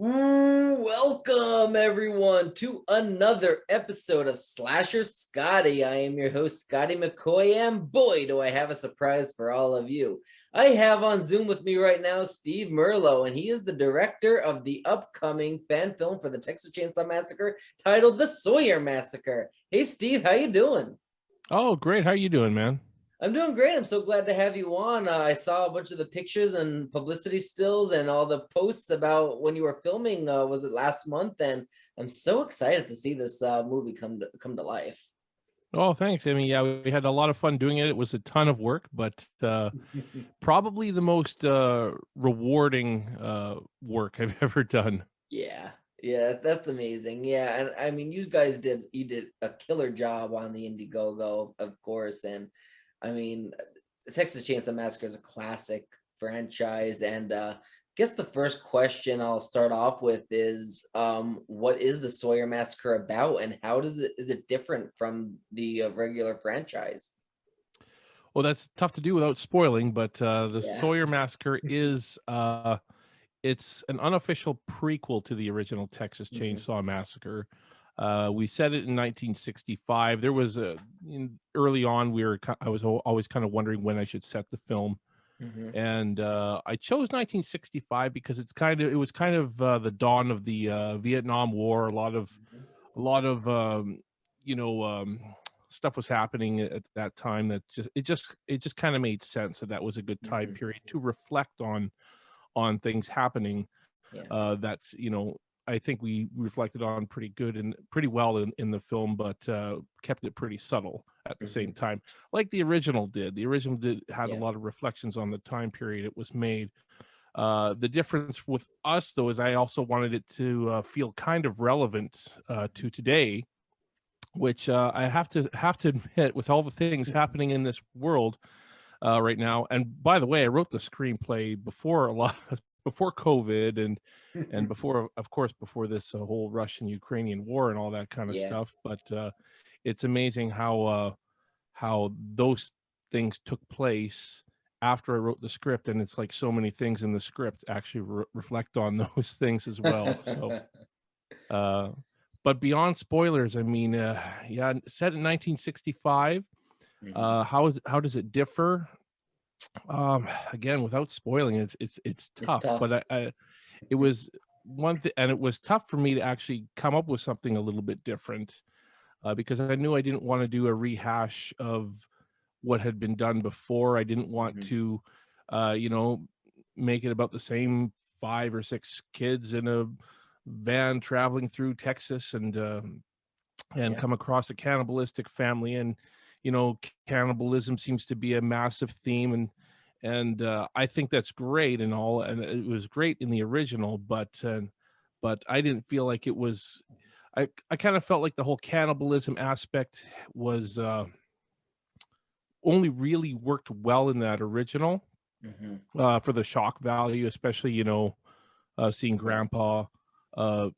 Welcome everyone to another episode of Slasher Scotty. I am your host, Scotty McCoy, and boy, do I have a surprise for all of you. I have on Zoom with me right now Steve Merlo, and he is the director of the upcoming fan film for the Texas Chainsaw Massacre titled The Sawyer Massacre. Hey Steve, how you doing? Oh, great. How you doing, man? I'm doing great. I'm so glad to have you on. I saw a bunch of the pictures and publicity stills and all the posts about when you were filming. Was it last month? And I'm so excited to see this movie come to life. Oh, thanks. I mean, yeah, we had a lot of fun doing it. It was a ton of work, but probably the most rewarding work I've ever done. Yeah, yeah, that's amazing. Yeah, and I mean, you did a killer job on the Indiegogo, of course, and I mean, Texas Chainsaw Massacre is a classic franchise, and I guess the first question I'll start off with is, what is the Sawyer Massacre about, and how does it is it different from the regular franchise? Well, that's tough to do without spoiling, but the Yeah. Sawyer Massacre is it's an unofficial prequel to the original Texas Hmm. Chainsaw Massacre. We set it in 1965. There was early on I was always kind of wondering when I should set the film. Hmm. And I chose 1965 because it was kind of the dawn of the Vietnam War. A lot of you know um, stuff was happening at that time that just kind of made sense that that was a good time Hmm. period to reflect on things happening Yeah. that I think we reflected on pretty good and pretty well in the film, but kept it pretty subtle at the Hmm. same time, like the original did. The original did had a Yeah. lot of reflections on the time period it was made. The difference with us, though, is I also wanted it to feel kind of relevant to today, which I have to admit, with all the things happening in this world right now. And by the way, I wrote the screenplay before a lot before COVID and before, of course, before this whole Russian Ukrainian war and all that kind of Yeah. stuff. But it's amazing how those things took place after I wrote the script, and it's like so many things in the script actually reflect on those things as well. So, uh, but beyond spoilers, I mean, yeah, set in 1965. Hmm. How does it differ? Again, without spoiling, it's It's tough, tough. but it was one thing, and it was tough for me to actually come up with something a little bit different because I knew I didn't want to do a rehash of what had been done before. I didn't want Hmm. to, uh, you know, make it about the same five or six kids in a van traveling through Texas and Yeah. come across a cannibalistic family. And cannibalism seems to be a massive theme, and I think that's great and all, and it was great in the original, but I didn't feel like it was. I kind of felt like the whole cannibalism aspect was only really worked well in that original Hmm. for the shock value, especially seeing Yeah. Grandpa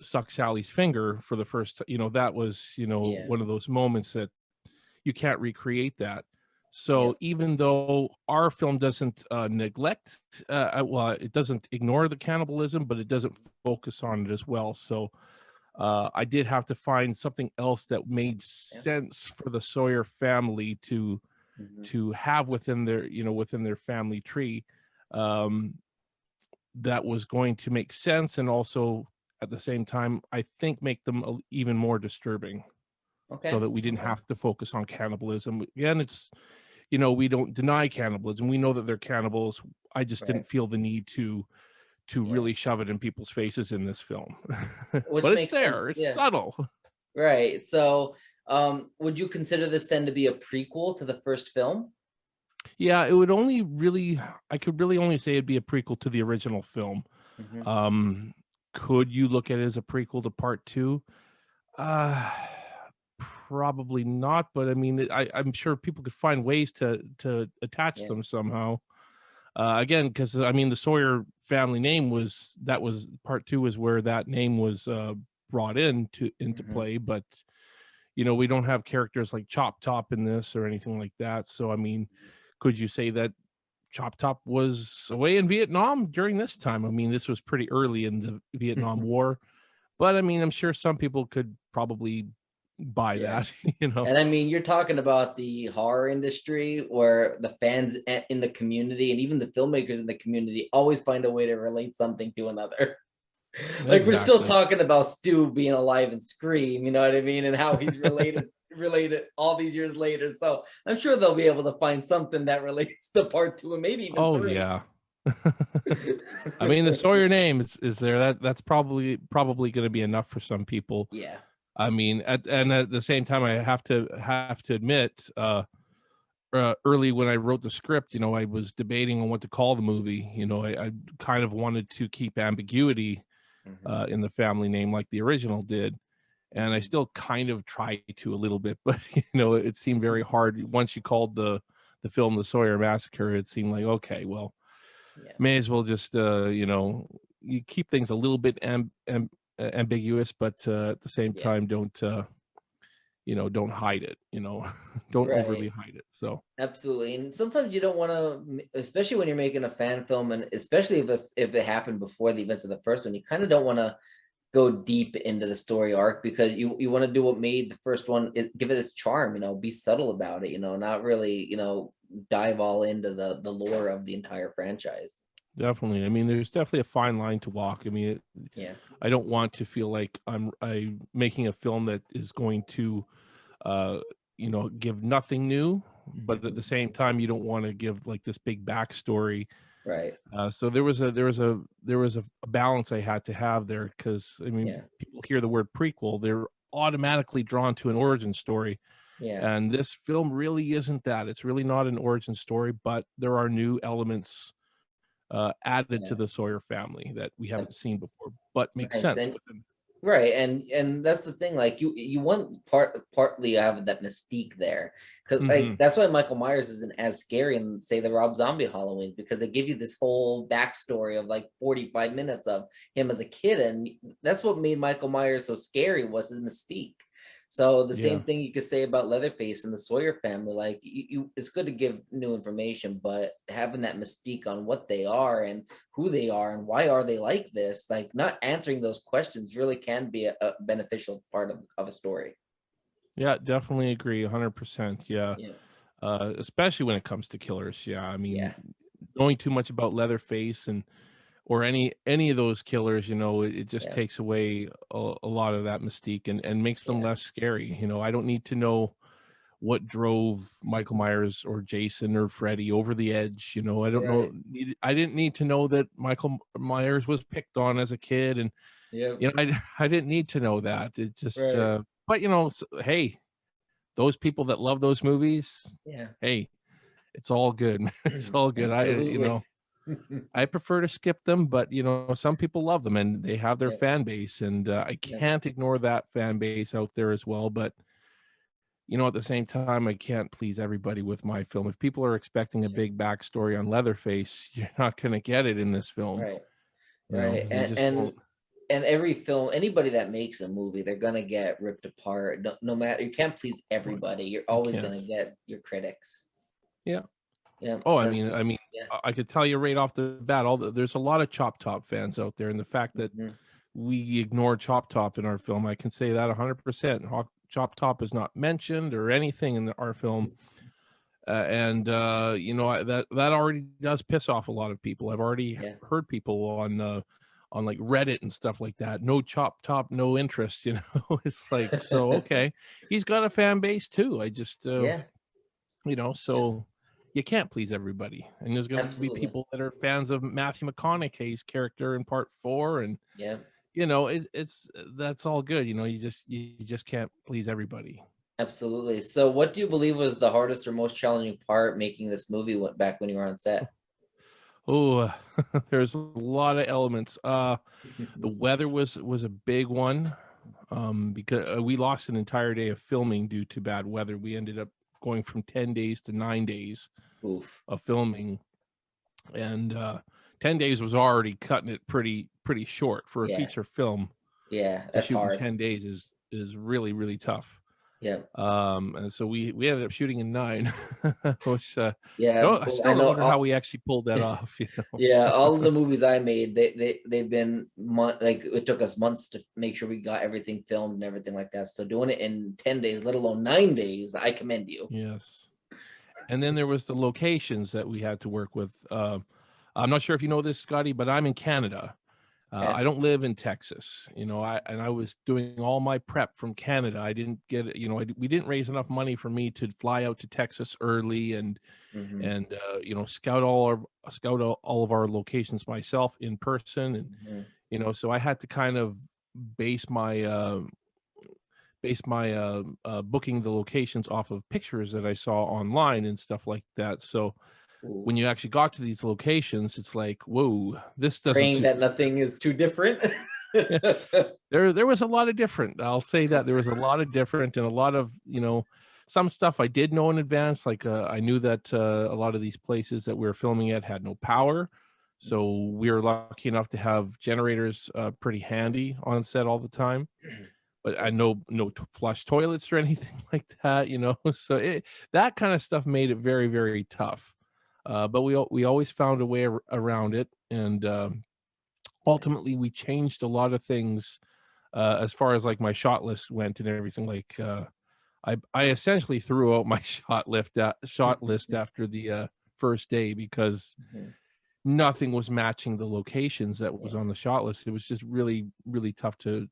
suck Sally's finger for the first. That was Yeah. one of those moments that you can't recreate that. Yep. So even though our film doesn't neglect, well, it doesn't ignore the cannibalism, but it doesn't focus on it as well. So I did have to find something else that made Yeah. sense for the Sawyer family Hmm. to have within their family tree, um, that was going to make sense and also at the same time, I think, make them even more disturbing so Okay. that we didn't Okay. have to focus on cannibalism. Again, we don't deny cannibalism. We know that they're cannibals. I just didn't Right. feel the need to Yeah. really shove it in people's faces in this film. Which But it's makes there. sense. It's Yeah. subtle. Right. So, would you consider this then to be a prequel to the first film? Yeah, it would only really I could really only say it'd be a prequel to the original film. Hmm. Um, could you look at it as a prequel to part 2? Uh, Probably not, but I mean, I'm sure people could find ways to attach Yeah. them somehow. Again, because I mean, the Sawyer family name was part 2 is where that name was brought into Hmm. play, but we don't have characters like Chop Top in this or anything like that. So I mean, could you say that Chop Top was away in Vietnam during this time. I mean, this was pretty early in the Vietnam War, but I mean, I'm sure some people could probably buy Yeah. that, you know. And I mean, you're talking about the horror industry where the fans in the community and even the filmmakers in the community always find a way to relate something to another. Like we're still Exactly. talking about Stu being alive and Scream, you know what I mean, and how he's related all these years later. So I'm sure they'll be able to find something that relates to part two and maybe even Oh three. yeah. I mean, the Sawyer name is there. That's probably going to be enough for some people. Yeah. I mean, at the same time, I have to admit, early when I wrote the script, you know, I was debating on what to call the movie. You know, I kind of wanted to keep ambiguity Mhm. in the family name like the original did, and I Mhm. still kind of try to a little bit, but you know, it seemed very hard once you called the film The Sawyer Massacre. It seemed like, okay, well, Yeah. may as well just you know, you keep things a little bit ambiguous, but at the same Yeah. time, don't you know, don't hide it. You know, don't overly Right. hide it. So Absolutely. And sometimes you don't want to, especially when you're making a fan film, and especially if it happened before the events of the first one, you kind of don't want to go deep into the story arc because you want to do what made the first one, give it its charm, you know, be subtle about it, you know, not really, you know, dive all into the lore of the entire franchise. definitely, I mean, there's definitely a fine line to walk. I mean, Yeah. I don't want to feel like I making a film that is going to uh you know, give nothing new, but at the same time you don't want to give like this big backstory. Right. So there was a balance I had to have there, because I mean, Yeah. people hear the word prequel, they're automatically drawn to an origin story, Yeah. and this film really isn't that. It's really not an origin story, but there are new elements added to Yeah. the Sawyer family that we haven't seen before, but makes Nice. sense And within. right, and that's the thing, like, you want partly have that mystique there, because like, Hmm. that's why Michael Myers isn't as scary in, say, the Rob Zombie Halloween, because they give you this whole backstory of, like, 45 minutes of him as a kid, and that's what made Michael Myers so scary was his mystique. So the Yeah. same thing you could say about Leatherface and the Sawyer family, like, it's good to give new information, but having that mystique on what they are and who they are and why are they like this, like not answering those questions really can be a beneficial part of a story. Yeah, definitely agree 100%. Yeah. Yeah. Especially when it comes to killers. Yeah. I mean, Yeah. knowing too much about Leatherface and or any of those killers, you know, it just Yeah. takes away a lot of that mystique and makes them Yeah. less scary. You know, I don't need to know what drove Michael Myers or Jason or Freddy over the edge. You know, I don't know. Right. I didn't need to know that Michael Myers was picked on as a kid, and Yeah. you know, I didn't need to know that. It just, Right. but you know, hey, those people that love those movies, Yeah. hey, it's all good, man. It's all good. You Absolutely. know, I prefer to skip them, but you know, some people love them and they have their Yeah. fan base, and I Yeah. can't ignore that fan base out there as well. But you know, at the same time, I can't please everybody with my film. If people are expecting a Yeah. big backstory on Leatherface, you're not going to get it in this film. Right. You know, Right. you just won't. And every film, anybody that makes a movie, they're gonna get ripped apart. No matter, you can't please Well, everybody. You're you always can't. gonna get your critics. Yeah. Yeah. Oh, That's I mean, yeah. I could tell you right off the bat, there's a lot of Chop Top fans out there, and the fact that Mhm. we ignore Chop Top in our film, I can say that 100%. Chop Top is not mentioned or anything in our film, and you know, that already does piss off a lot of people. I've already Yeah. heard people on like Reddit and stuff like that. No Chop Top, no interest. You know, it's like, so okay, he's got a fan base too. I just Yeah. you know, Yeah. so you can't please everybody, and there's going to be Absolutely. people that are fans of Matthew McConaughey's character in part 4, and Yeah. you know, it's that's all good. You know, you just can't please everybody. Absolutely. So what do you believe was the hardest or most challenging part making this movie back when you were on set? Oh, there's a lot of elements. The weather was a big one, because we lost an entire day of filming due to bad weather. We ended up going from 10 days to 9 days Oof. of filming, and 10 days was already cutting it pretty short for a Yeah. feature film. Yeah, To that's shoot in hard. 10 days is really tough. Yeah. And so we ended up shooting in 9, which Yeah. I I still don't know. know how we actually pulled that off. You know. Yeah, all of the movies I made, they've been like it took us months to make sure we got everything filmed and everything like that. So doing it in 10 days, let alone 9 days, I commend you. Yes. And then there was the locations that we had to work with. I'm not sure if you know this, Scotty, but I'm in Canada. Okay. I don't live in Texas, you know. I was doing all my prep from Canada. I didn't get it, you know. We didn't raise enough money for me to fly out to Texas early Hmm. and you know, scout all of our locations myself in person, and Hmm. you know, so I had to kind of base my booking the locations off of pictures that I saw online and stuff like that. So Ooh. when you actually got to these locations, it's like, whoa, this doesn't Praying suit that the nothing is too different. yeah. There was a lot of different. I'll say that there was a lot of different, and a lot of, you know, some stuff I did know in advance. Like I knew that a lot of these places that we were filming at had no power, so we were lucky enough to have generators pretty handy on set all the time. But I Okay. know no flush toilets or anything like that, you know. So that kind of stuff made it very very tough. But we always found a way around it, and ultimately we changed a lot of things as far as like my shot list went and everything. Like I essentially threw out my shot list after the first day because Mhm. nothing was matching the locations that was Yeah. on the shot list. It was just really really tough to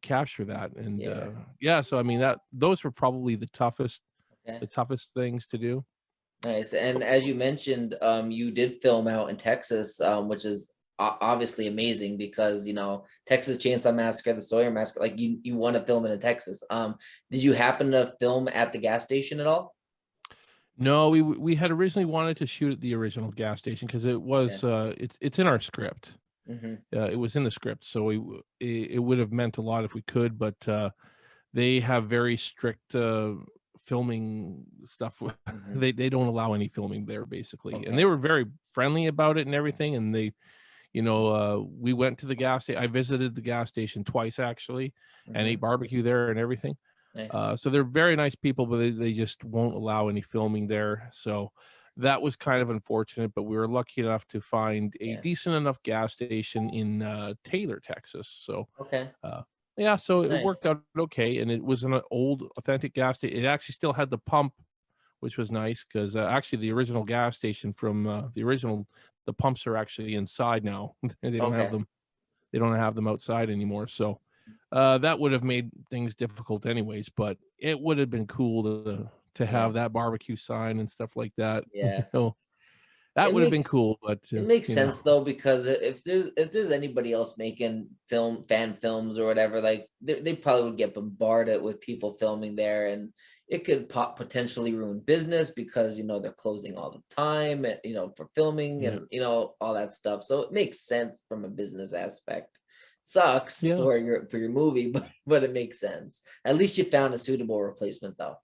capture that. And Yeah. yeah, so I mean that those were probably Okay. the toughest things to do. Nice. And as you mentioned, you did film out in Texas, which is obviously amazing because Texas Chainsaw Massacre, the Sawyer Massacre, like you want to film it in Texas. Did you happen to film at the gas station at all? No, we had originally wanted to shoot at the original gas station because it Okay. was it's in our script. Hmm. It was in the script, so it would have meant a lot if we could, but they have very strict filming stuff. Hmm. They don't allow any filming there basically, and they Okay. were very friendly about it and everything. And they, you know, we went to the gas station. I visited the gas station twice actually, and ate Hmm. barbecue there and everything. Nice. So they're very nice people, but they just won't allow any filming there. So that was kind of unfortunate, but we were lucky enough to find a Yeah. decent enough gas station in Taylor, Texas. So Okay. uh, yeah, so it Nice. worked out okay, and it was an old authentic gas station. It actually still had the pump, which was nice because actually the original gas station from the pumps are actually inside now. They don't have Okay. them. They don't have them outside anymore. So that would have made things difficult anyways. But it would have been cool to Yeah. have that barbecue sign and stuff like that. You Yeah. know, that It would have been makes cool. But it makes you know, sense though, because if there's anybody else making fan films or whatever, like they probably would get bombarded with people filming there, and it could potentially ruin business because they're closing all the time, for filming yeah, and all that stuff. So it makes sense from a business aspect. Sucks yeah. for your movie, but it makes sense. At least you found a suitable replacement though.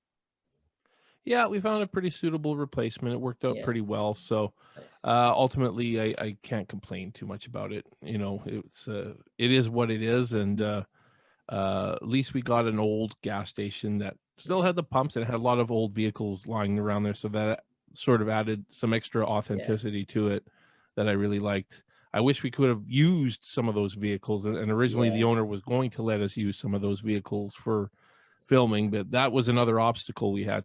Yeah, we found a pretty suitable replacement. It worked out Yeah, pretty well. So nice. ultimately, I can't complain too much about it. You know, it is what it is, and at least we got an old gas station that still Yeah, had the pumps and had a lot of old vehicles lying around there, so that sort of added some extra yeah, authenticity to it that I really liked. I wish we could have used some of those vehicles, and originally the yeah. owner was going to let us use some of those vehicles for filming, but that was another obstacle we had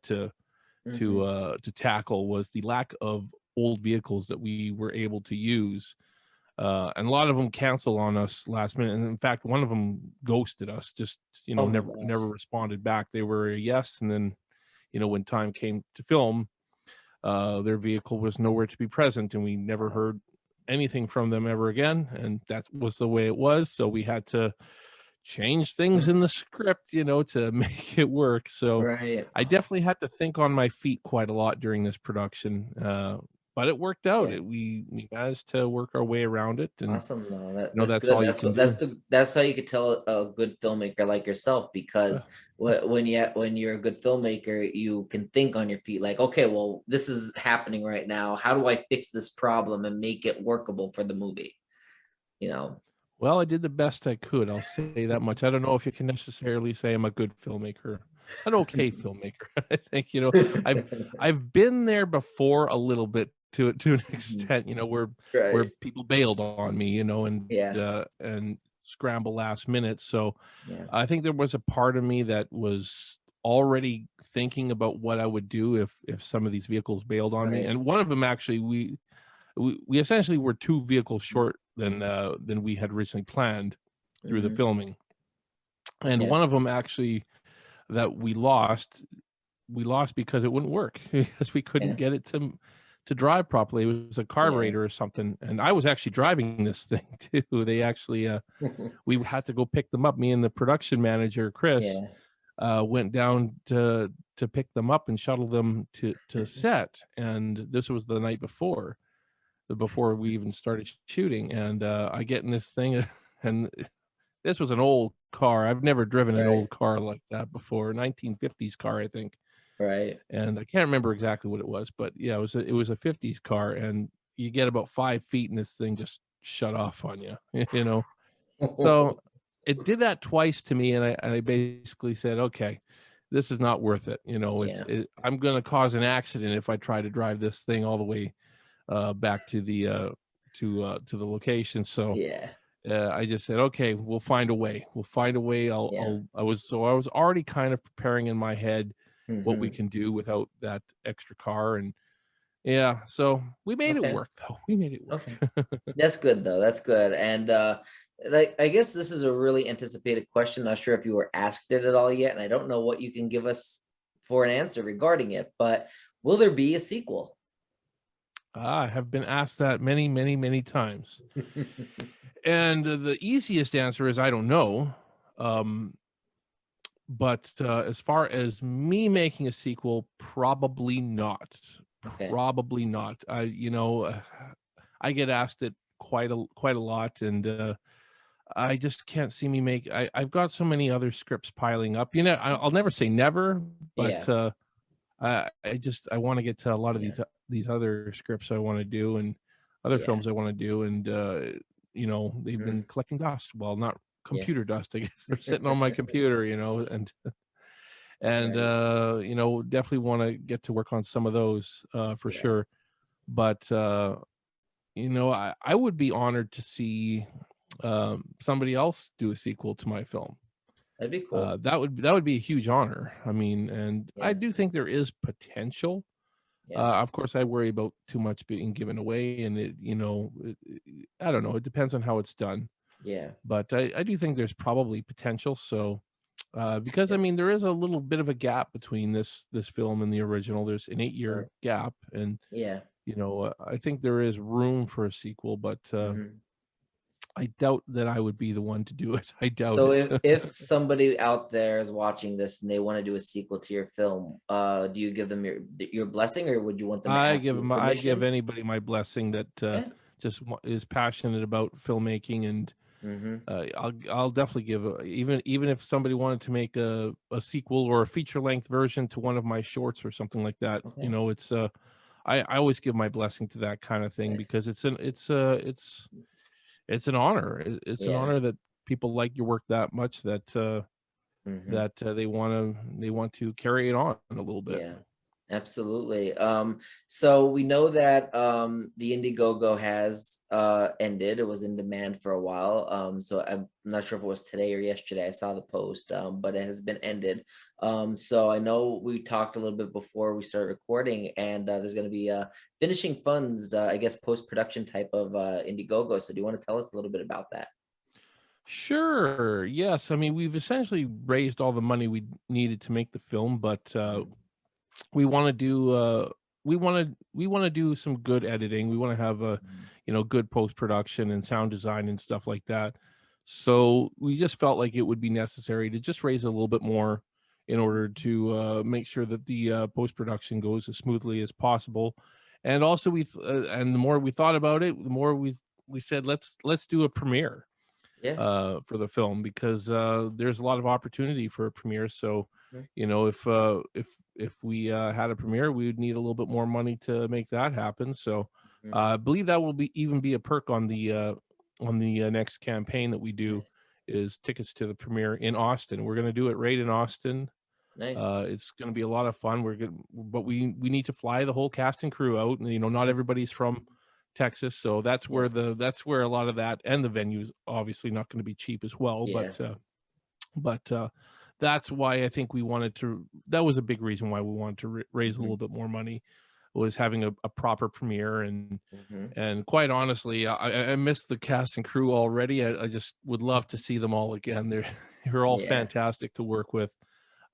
Hmm. to tackle, was the lack of old vehicles that we were able to use. And a lot of them canceled on us last minute. And in fact, one of them ghosted us, just, you know, Oh my never gosh. responded back. They were a yes. And then, you know, when time came to film, their vehicle was nowhere to be present, and we never Wow. heard anything from them ever again. And that was the way it was. So we had to change things in the script, you know, to make it work. So Right. I definitely had to think on my feet quite a lot during this production. But it worked out. Yeah. We managed to work our way around it, and Awesome though. That, you know that's that's good. all you That's can what that's do. the that's how you could tell a good filmmaker like yourself, Uh, because when you're a good filmmaker, you can think on your feet like, okay, well, this is happening right now. How do I fix this problem and make it workable for the movie? You know. well, I did the best I could. I'll say that much. I don't know if you can necessarily say I'm a good filmmaker. an okay filmmaker. I think, I've I've been there before a little bit to an Mhm. extent, where Right. people bailed on me, Yeah. and scramble last minute. So Yeah. I think there was a part of me that was already thinking about what I would do if some of these vehicles bailed on me. Right. And one of them actually, we essentially were two vehicles short than we had originally planned through the Mhm. filming. And Yeah. one of them actually that we lost because it wouldn't work because we couldn't Yeah. get it to drive properly. It was a Yeah. carburetor or something, and I was actually driving this thing too. They actually, we had to go pick them up. Me and the production manager, Chris, Yeah. went down to pick them up and shuttle them to set. And this was the night before we even started shooting. And I get in this thing, and this was an old car. I've never driven an Right. old car like that before. 1950s car, I think. Right. And I can't remember exactly what it was, but yeah, it was a 50s car, and you get about 5 feet and this thing just shut off on you, you know? So, it did that twice to me, and I basically said, "Okay, this is not worth it," Yeah. I'm gonna cause an accident if I try to drive this thing all the way, back to the location. So, Yeah. I just said, "Okay, we'll find a way. We'll find a way." Yeah. I was already kind of preparing in my head what we Mhm. can do without that extra car. And yeah, so we made it Okay. work though. We made it work. Okay. That's good though. That's good. And like I guess this is a really anticipated question. Not sure if you were asked it at all yet, and I don't know what you can give us for an answer regarding it, but will there be a sequel? I have been asked that many, many, many times. And the easiest answer is I don't know. Um, but as far as me making a sequel, probably not. Okay. Probably not. I get asked it quite a lot, and I just can't see me make. I've got so many other scripts piling up. I'll never say never, but Yeah. I want to get to a lot of Yeah. these other scripts I want to do, and other Yeah. films I want to do. And they've been Mhm. collecting dust. Well, not Yeah. computer dust, I guess. They're sitting on my computer, and Right. definitely want to get to work on some of those for Yeah. sure. But I would be honored to see somebody else do a sequel to my film. That'd be cool. That would be a huge honor. I mean, and I Yeah. do think there is potential. Yeah. Of course, I worry about too much being given away, and I don't know. It depends on how it's done, Yeah. but I do think there's probably potential. So, because I Yeah. mean, there is a little bit of a gap between this film and the original. There's an 8-year Right. gap, and Yeah. I think there is room for a sequel, but Mhm. I doubt that I would be the one to do it. I doubt So it. if somebody out there is watching this and they want to do a sequel to your film, do you give them your blessing, or would you want them to ask you I give permission? anybody my blessing that Yeah. is passionate about filmmaking. And Mhm. I'll definitely give even if somebody wanted to make a sequel or a feature length version to one of my shorts or something like that. Okay. It's I always give my blessing to that kind of thing, Nice. because it's an honor. It's an Yeah. honor that people like your work that much that Mhm. they want to carry it on a little bit. Yeah. Absolutely. So we know that the Indiegogo has ended. It was in demand for a while. So I'm not sure if it was today or yesterday. I saw the post, but it has been ended. So I know we talked a little bit before we started recording, and there's going to be finishing funds, I guess, post-production type of Indiegogo. So do you want to tell us a little bit about that? Sure. Yes. I mean, we've essentially raised all the money we needed to make the film, but Mhm. we want to do we want to do some good editing. We want to have a Mhm. good post production and sound design and stuff like that. So we just felt like it would be necessary to just raise a little bit more in order to make sure that the post production goes as smoothly as possible. And also and the more we thought about it, the more we said let's do a premiere Yeah. for the film, because there's a lot of opportunity for a premiere. So, Mhm. if we had a premiere, we would need a little bit more money to make that happen. So, Mhm. I believe that will be a perk on the next campaign that we do, Nice. is tickets to the premiere in Austin. We're going to do it right in Austin. Nice. It's going to be a lot of fun. We're good, but we need to fly the whole cast and crew out, and not everybody's from Texas, so that's Yeah. where a lot of that, and the venue's obviously not going to be cheap as well. Yeah. But that's why I think we wanted to. That was a big reason why we wanted to raise a Hmm. little bit more money, was having a proper premiere. Hmm. And quite honestly, I missed the cast and crew already. I just would love to see them all again. They're all Yeah. fantastic to work with.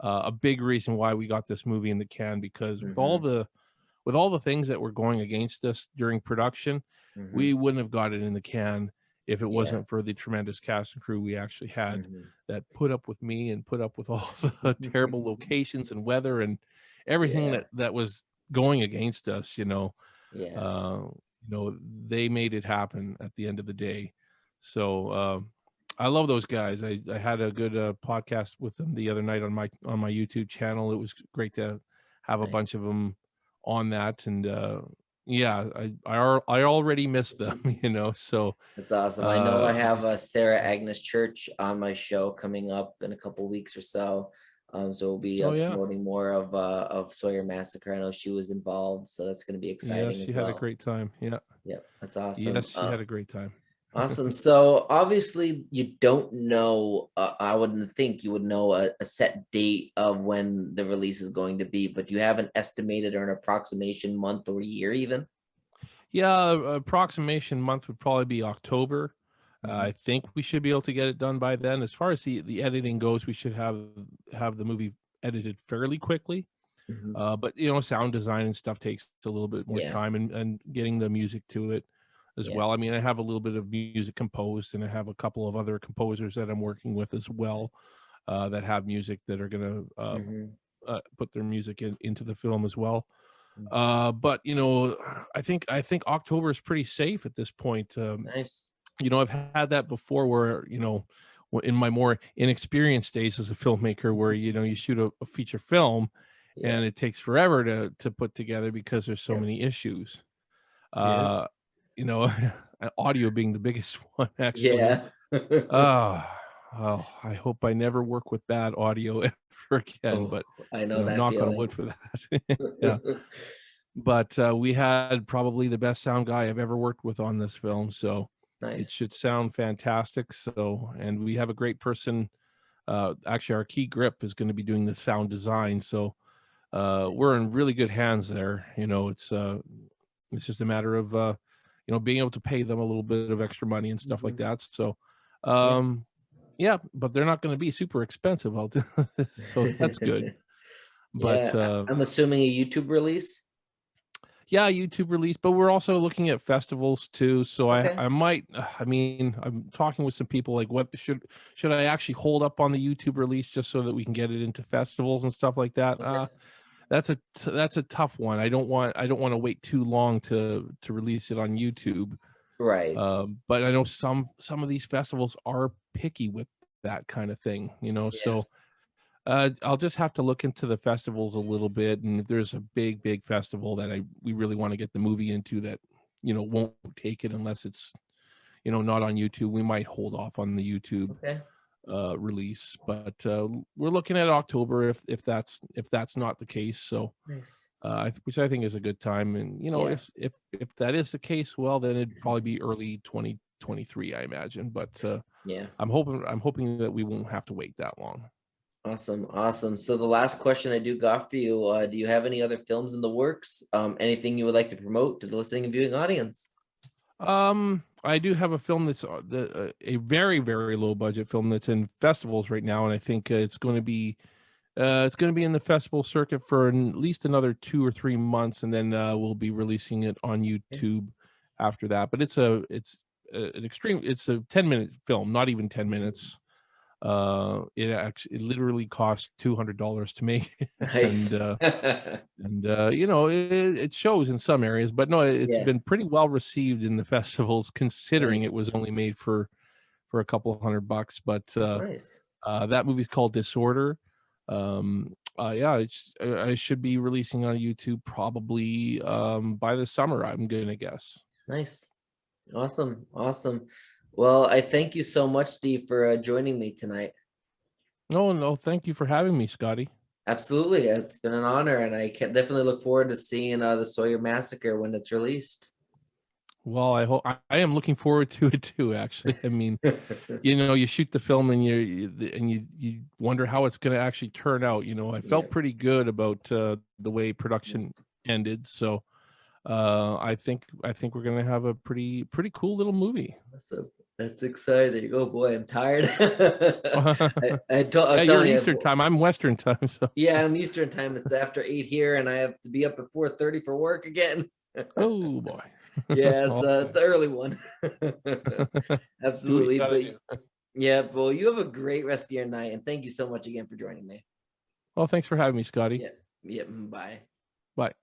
A big reason why we got this movie in the can, because Hmm. with all the things that were going against us during production, Hmm. we wouldn't have got it in the can if it Yeah. wasn't for the tremendous cast and crew we actually had, Hmm. that put up with me and put up with all the terrible locations and weather and everything Yeah. that was going against us. Yeah. uh, they made it happen at the end of the day. So I love those guys. I had a good podcast with them the other night on my YouTube channel. It was great to have a Nice. bunch of them on that. And yeah, I already missed them. So That's awesome. I know I I have just Sarah Agnes Church on my show coming up in a couple weeks or so. So we'll be oh yeah, promoting more of Sawyer Massacre. I know she was involved, so that's going to be yes, exciting she as had a well. great time. Yeah, Yeah, that's awesome. yes, she had a great time. Awesome. So obviously, you don't know. I wouldn't think you would know a set date of when the release is going to be, but do you have an estimated or an approximation month or year, even? Yeah, approximation month would probably be October. Hmm. I think we should be able to get it done by then. As far as the editing goes, we should have the movie edited fairly quickly. Hmm. But sound design and stuff takes a little bit more Yeah. time, and getting the music to it as Yeah. well. I mean, I have a little bit of music composed, and I have a couple of other composers that I'm working with as well, that have music that are going to Hmm. put their music into the film as well. Hmm. But I think October is pretty safe at this point. Nice. I've had that before, where in my more inexperienced days as a filmmaker, where you shoot a feature film, Yeah. and it takes forever to put together because there's so Yep. many issues. Yeah. Uh, you know, audio being the biggest one, actually. Yeah. Uh, oh, I hope I never work with bad audio ever again, Oh, but I know that knock on feeling. wood for that. Yeah. But we had probably the best sound guy I've ever worked with on this film, so it Nice. should sound fantastic. So, and we have a great person. Actually, our key grip is going to be doing the sound design, so we're in really good hands there. It's just a matter of being able to pay them a little bit of extra money and stuff like Hmm. that. So, Yeah. um, yeah, but they're not going to be super expensive. So that's good. But Yeah. I'm assuming a YouTube release. yeah, YouTube release, but we're also looking at festivals too. So I Okay. I might I mean, I'm talking with some people, like, what should I actually hold up on the YouTube release just so that we can get it into festivals and stuff like that? Okay. That's a tough one. I don't want to wait too long to release it on YouTube. Right. But I know some of these festivals are picky with that kind of thing. Yeah. So I'll just have to look into the festivals a little bit, and if there's a big festival that we really want to get the movie into, that won't take it unless it's not on YouTube, we might hold off on the YouTube Okay. release. But we're looking at October if that's not the case. So Nice. which I think is a good time, and Yeah. if that is the case, well, then it'd probably be early 2023, I imagine. But Yeah. I'm hoping that we won't have to wait that long. Awesome. Awesome. So the last question I do got for you, do you have any other films in the works? Anything you would like to promote to the listening and viewing audience? I do have a film that's a very, very low budget film that's in festivals right now, and I think it's going to be in the festival circuit for at least another 2 or 3 months, and then we'll be releasing it on Yeah. YouTube after that. But it's a 10-minute film, not even 10 minutes. It literally cost $200 to make, Nice. it shows in some areas, but no, it's Yeah. been pretty well received in the festivals, considering it Nice. was only made for a couple of $100. But That's nice. that movie's called Disorder. Yeah, I should be releasing on YouTube probably by the summer, I'm gonna guess. Nice. Awesome. Awesome. Well, I thank you so much, Steve, for joining me tonight. No, no, thank you for having me, Scotty. Absolutely. It's been an honor, and I can definitely look forward to seeing the Sawyer Massacre when it's released. Well, I hope I am looking forward to it too. Actually, I mean, you know, you shoot the film and you wonder how it's going to actually turn out. You know, I Yeah. felt pretty good about the way production ended, so I think we're going to have a pretty cool little movie. So that's exciting. Oh boy, I'm tired. Yeah, I'm you're telling you, Eastern time. I'm Western time. So, yeah, I'm Eastern time. It's after 8 here, and I have to be up at 4:30 for work again. oh boy. Yeah, it's Oh, the early one. do what you Absolutely. got to But do. yeah, well, you have a great rest of your night, and thank you so much again for joining me. Well, thanks for having me, Scotty. Yeah, yeah, bye. Bye.